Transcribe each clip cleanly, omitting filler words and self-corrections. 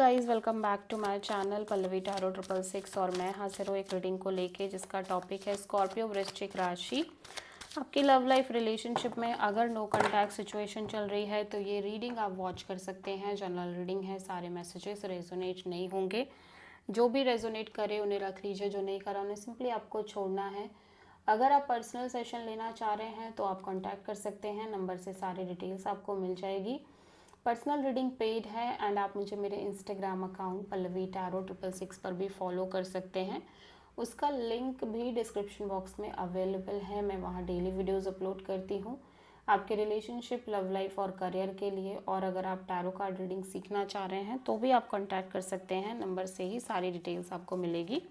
Guys welcome back to my channel Pallavi tarot 666 और मैं हाजिर हूँ एक रीडिंग को लेके जिसका टॉपिक है स्कॉर्पियो वृश्चिक राशि। आपकी लव लाइफ रिलेशनशिप में अगर नो कॉन्टैक्ट सिचुएशन चल रही है तो ये रीडिंग आप वॉच कर सकते हैं। जनरल रीडिंग है, सारे मैसेजेस रेजोनेट नहीं होंगे। जो भी रेजोनेट करे उन्हें रख लीजिए, जो नहीं करा उन्हें सिंपली आपको छोड़ना है। अगर आप पर्सनल सेशन लेना चाह रहे हैं तो आप कॉन्टैक्ट कर सकते हैं, नंबर से सारी डिटेल्स आपको मिल जाएगी। पर्सनल रीडिंग पेड है एंड आप मुझे मेरे इंस्टाग्राम अकाउंट पल्लवी टैरो 666 पर भी फॉलो कर सकते हैं। उसका लिंक भी डिस्क्रिप्शन बॉक्स में अवेलेबल है। मैं वहाँ डेली वीडियोस अपलोड करती हूँ आपके रिलेशनशिप, लव लाइफ और करियर के लिए। और अगर आप टैरो कार्ड रीडिंग सीखना चाह रहे हैं तो भी आप कॉन्टैक्ट कर सकते हैं, नंबर से ही सारी डिटेल्स आपको मिलेगी।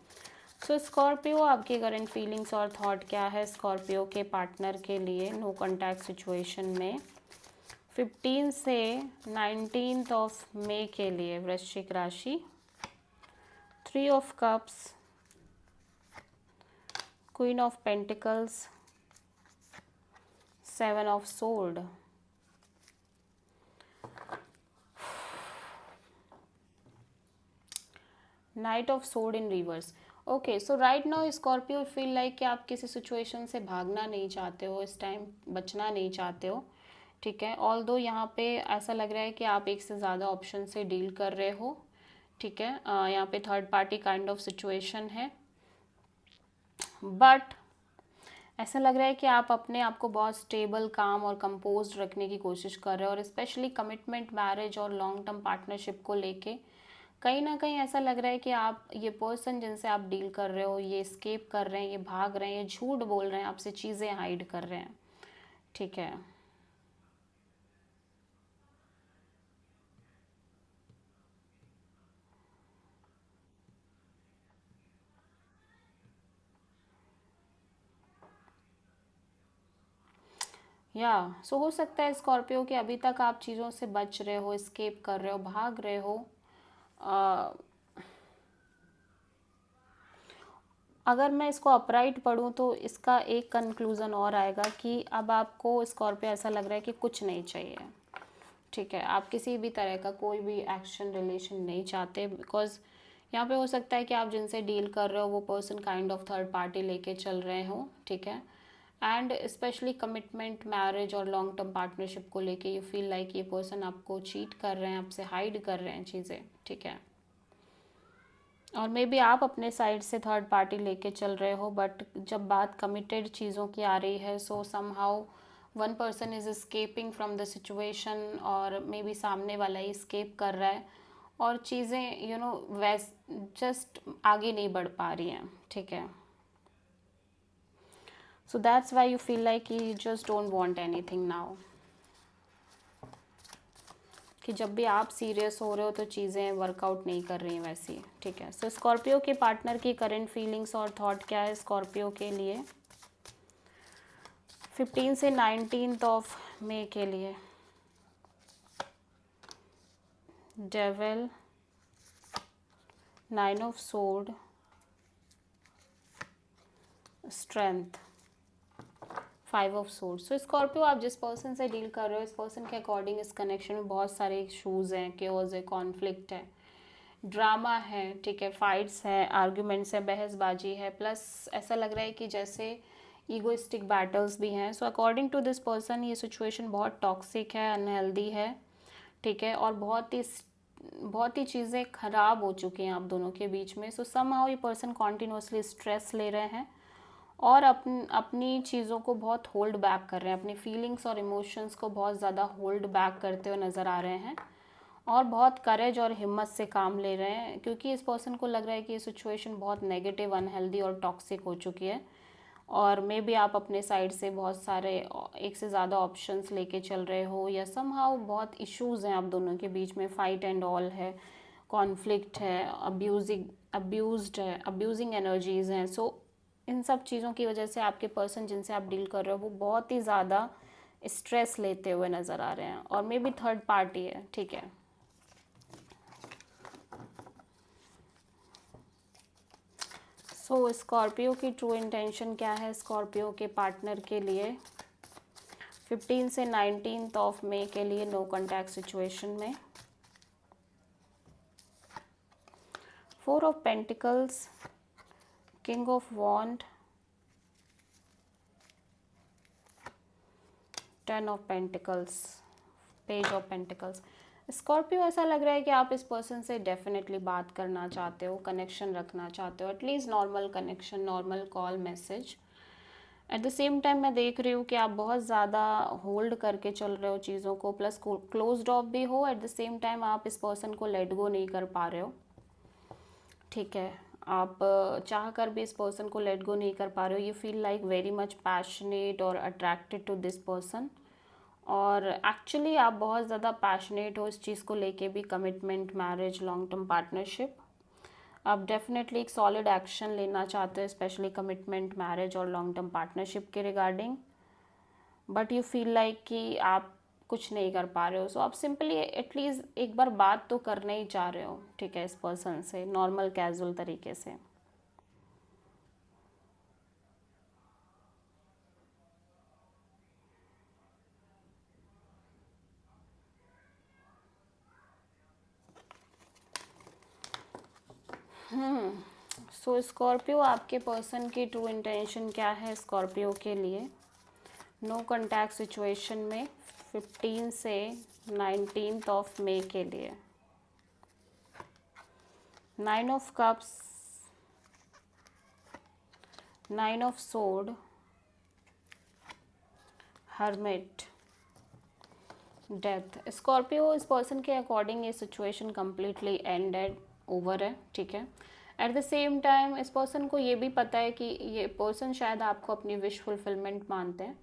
सो स्कॉर्पियो, आपकी करंट फीलिंग्स और थॉट क्या है स्कॉर्पियो के पार्टनर के लिए नो कॉन्टैक्ट सिचुएशन में 15 से 19 ऑफ मई के लिए वृश्चिक राशि। 3 of cups, queen of pentacles, 7 of sword, night of sword in reverse. Okay, so right now Scorpio feel like कि आप किसी सिचुएशन से भागना नहीं चाहते हो, इस टाइम बचना नहीं चाहते हो, ठीक है। ऑल्दो यहाँ पे ऐसा लग रहा है कि आप एक से ज़्यादा ऑप्शन से डील कर रहे हो, ठीक है। यहाँ पे third party kind of situation है, बट ऐसा लग रहा है कि आप अपने आप को बहुत स्टेबल, काम और कंपोज रखने की कोशिश कर रहे हो। और स्पेशली कमिटमेंट, मैरिज और लॉन्ग टर्म पार्टनरशिप को लेके कहीं ना कहीं ऐसा लग रहा है कि आप ये पर्सन जिनसे आप डील कर रहे हो ये स्केप कर रहे हैं, ये भाग रहे हैं, ये झूठ बोल रहे हैं, आपसे चीज़ें हाइड कर रहे हैं, ठीक है। या सो हो सकता है स्कॉर्पियो कि अभी तक आप चीज़ों से बच रहे हो, स्केप कर रहे हो, भाग रहे हो। अगर मैं इसको अपराइट पढ़ूँ तो इसका एक कंक्लूज़न और आएगा कि अब आपको स्कॉर्पियो ऐसा लग रहा है कि कुछ नहीं चाहिए, ठीक है। आप किसी भी तरह का कोई भी एक्शन रिलेशन नहीं चाहते, बिकॉज यहाँ पे हो सकता है कि आप जिनसे डील कर रहे हो वो person kind of third party लेके चल रहे हो, ठीक है। एंड स्पेशली कमिटमेंट, मैरिज और लॉन्ग टर्म पार्टनरशिप को लेके यू फील लाइक ये पर्सन आपको चीट कर रहे हैं, आपसे हाइड कर रहे हैं चीज़ें, ठीक है। और मे बी आप अपने साइड से थर्ड पार्टी लेके चल रहे हो, बट जब बात कमिटेड चीज़ों की आ रही है सो somehow one person is escaping from the situation, और मे बी सामने वाला ही स्केप कर रहा है और चीज़ें वैस जस्ट आगे नहीं बढ़ पा रही हैं, ठीक है। So that's why you feel like you just don't want any thing now, कि जब भी आप सीरियस हो रहे हो तो चीज़ें वर्कआउट नहीं कर रही हैं वैसी, ठीक है। सो स्कॉर्पियो के पार्टनर की करंट फीलिंग्स और थॉट क्या है स्कॉर्पियो के लिए 15 से 19 ऑफ मई के लिए। Devil, 9 of sword, strength, 5 of sword. So Scorpio, आप जिस पर्सन से डील कर रहे हो इस पर्सन के अकॉर्डिंग इस कनेक्शन में बहुत सारे इशूज़ हैं, केओस है, कॉन्फ्लिक्ट है, ड्रामा है, ठीक है, फाइट्स है, आर्ग्यूमेंट्स है, बहसबाजी है, प्लस ऐसा लग रहा है कि जैसे ईगोइस्टिक बैटल्स भी हैं। So according to this person ये सिचुएशन बहुत टॉक्सिक है, अनहेल्दी है, ठीक है। और बहुत ही चीज़ें ख़राब हो चुकी हैं आप दोनों के बीच में। सो समहाउ ये पर्सन कॉन्टीन्यूसली स्ट्रेस ले रहे हैं और अपनी चीज़ों को बहुत होल्ड बैक कर रहे हैं, अपनी फीलिंग्स और इमोशंस को बहुत ज़्यादा होल्ड बैक करते हुए नज़र आ रहे हैं और बहुत करेज और हिम्मत से काम ले रहे हैं, क्योंकि इस पर्सन को लग रहा है कि ये सिचुएशन बहुत नेगेटिव, अनहेल्दी और टॉक्सिक हो चुकी है। और मे बी आप अपने साइड से बहुत सारे एक से ज़्यादा ऑप्शंस लेके चल रहे हो, या समहाउ बहुत इश्यूज़ हैं आप दोनों के बीच में, फाइट एंड ऑल है, कॉन्फ्लिक्ट है, अब्यूजिंग एनर्जीज़ हैं। सो इन सब चीज़ों की वजह से आपके पर्सन जिनसे आप डील कर रहे हो वो बहुत ही ज़्यादा स्ट्रेस लेते हुए नज़र आ रहे हैं, और मे बी थर्ड पार्टी है, ठीक है। सो स्कॉर्पियो की ट्रू इंटेंशन क्या है स्कॉर्पियो के पार्टनर के लिए 15 से 19 ऑफ मई के लिए नो कॉन्टैक्ट सिचुएशन में। 4 of Pentacles, King of Wand, 10 of Pentacles, Page of Pentacles। Scorpio ऐसा लग रहा है कि आप इस पर्सन से डेफिनेटली बात करना चाहते हो, कनेक्शन रखना चाहते हो, at least normal connection, normal call, message. At the same time मैं देख रही हूँ कि आप बहुत ज़्यादा होल्ड करके चल रहे हो चीज़ों को, प्लस क्लोज्ड ऑफ भी हो। एट द सेम टाइम आप इस पर्सन को लेट गो नहीं कर पा रहे हो, ठीक है। आप चाह कर भी इस पर्सन को लेट गो नहीं कर पा रहे हो। You feel like very much passionate और अट्रैक्टेड टू दिस पर्सन, और एक्चुअली आप बहुत ज़्यादा पैशनेट हो इस चीज़ को लेके भी, commitment, marriage, long term partnership. आप डेफिनेटली एक सॉलिड एक्शन लेना चाहते हो, स्पेशली कमिटमेंट, मैरिज और लॉन्ग टर्म पार्टनरशिप के regarding, but you feel like कि आप कुछ नहीं कर पा रहे हो। सो आप सिंपली एटलीस्ट एक बार बात तो करना ही चाह रहे हो, ठीक है, इस पर्सन से नॉर्मल कैजुअल तरीके से। सो स्कॉर्पियो, आपके पर्सन की ट्रू इंटेंशन क्या है स्कॉर्पियो के लिए नो कॉन्टैक्ट सिचुएशन में 15 से 19 ऑफ मई के लिए? 9 of cups, 9 of sword, hermit, death. Scorpio, इस पर्सन के अकॉर्डिंग ये सिचुएशन कम्प्लीटली एंडेड, ओवर है, ठीक है। एट द सेम टाइम इस पर्सन को ये भी पता है कि ये पर्सन शायद आपको अपनी विश फुलफिलमेंट मानते हैं,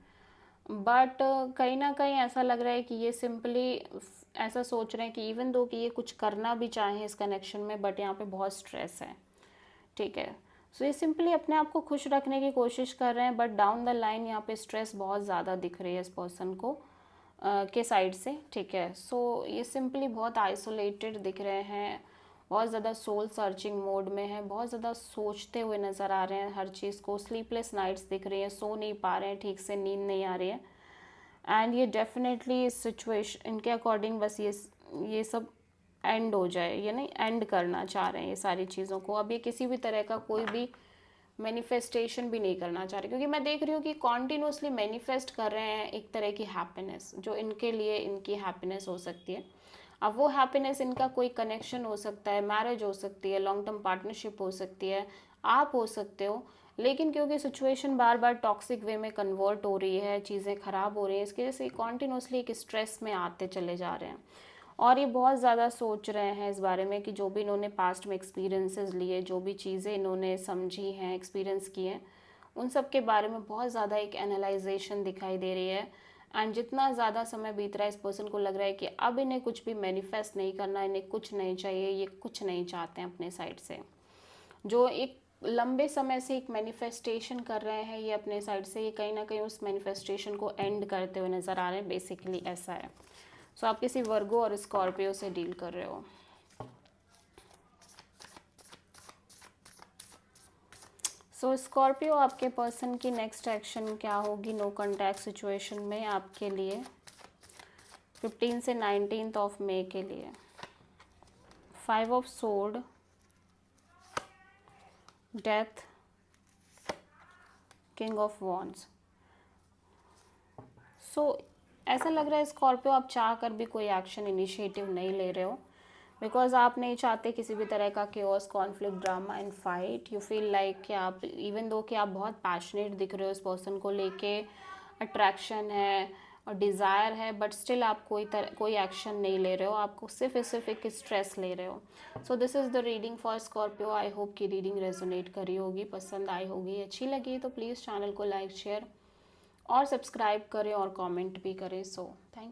बट कहीं ना कहीं ऐसा लग रहा है कि ये सिंपली ऐसा सोच रहे हैं कि इवन दो कि ये कुछ करना भी चाहें इस कनेक्शन में, बट यहाँ पे बहुत स्ट्रेस है, ठीक है। सो ये सिंपली अपने आप को खुश रखने की कोशिश कर रहे हैं, बट डाउन द लाइन यहाँ पे स्ट्रेस बहुत ज़्यादा दिख रही है इस पर्सन को के साइड से, ठीक है। सो ये सिंपली बहुत आइसोलेटेड दिख रहे हैं, बहुत ज़्यादा सोल सर्चिंग मोड में है, बहुत ज़्यादा सोचते हुए नज़र आ रहे हैं हर चीज़ को। स्लीपलेस नाइट्स दिख रही हैं, सो नहीं पा रहे हैं ठीक से, नींद नहीं आ रही है। एंड ये डेफिनेटली इस सिचुएशन इनके अकॉर्डिंग बस ये सब एंड हो जाए, ये नहीं एंड करना चाह रहे हैं ये सारी चीज़ों को। अब ये किसी भी तरह का कोई भी मैनिफेस्टेशन भी नहीं करना चाह रहे, क्योंकि मैं देख रही हूँ कि कॉन्टिन्यूसली मैनिफेस्ट कर रहे हैं एक तरह की हैप्पीनेस, जो इनके लिए इनकी हैप्पीनेस हो सकती है। अब वो हैप्पीनेस इनका कोई कनेक्शन हो सकता है, मैरिज हो सकती है, लॉन्ग टर्म पार्टनरशिप हो सकती है, आप हो सकते हो, लेकिन क्योंकि सिचुएशन बार बार टॉक्सिक वे में कन्वर्ट हो रही है, चीज़ें ख़राब हो रही हैं, इसकी वजह से कॉन्टिन्यूसली एक स्ट्रेस में आते चले जा रहे हैं। और ये बहुत ज़्यादा सोच रहे हैं इस बारे में कि जो भी इन्होंने पास्ट में एक्सपीरियंसेस लिए, जो भी चीज़ें इन्होंने समझी हैं, एक्सपीरियंस किए हैं, उन सब के बारे में बहुत ज़्यादा एक एनालाइजेशन दिखाई दे रही है। एंड जितना ज़्यादा समय बीत रहा है इस पर्सन को लग रहा है कि अब इन्हें कुछ भी मैनिफेस्ट नहीं करना, इन्हें कुछ नहीं चाहिए, ये कुछ नहीं चाहते हैं अपने साइड से। जो एक लंबे समय से एक मैनिफेस्टेशन कर रहे हैं ये अपने साइड से, ये कहीं ना कहीं उस मैनिफेस्टेशन को एंड करते हुए नज़र आ रहे हैं, बेसिकली ऐसा है। सो आप किसी वर्गो और स्कॉर्पियो से डील कर रहे हो। सो स्कॉर्पियो, आपके पर्सन की नेक्स्ट एक्शन क्या होगी नो कॉन्टैक्ट सिचुएशन में आपके लिए 15 से 19 ऑफ मई के लिए? 5 of sword, death, king of wands. So ऐसा लग रहा है स्कॉर्पियो, आप चाह कर भी कोई एक्शन इनिशिएटिव नहीं ले रहे हो, बिकॉज आप नहीं चाहते किसी भी तरह का chaos, conflict, drama and fight. You feel like कि आप इवन दो कि आप बहुत पैशनेट दिख रहे हो इस पर्सन को लेके, अट्रैक्शन है और डिज़ायर है, बट स्टिल आप कोई एक्शन नहीं ले रहे हो, आपको सिर्फ एक स्ट्रेस ले रहे हो। So this is the reading for Scorpio. I hope कि रीडिंग रेजोनेट करी होगी, पसंद आई होगी, अच्छी लगी तो प्लीज़ चैनल को लाइक, शेयर और सब्सक्राइब करें और कमेंट भी करें। So thank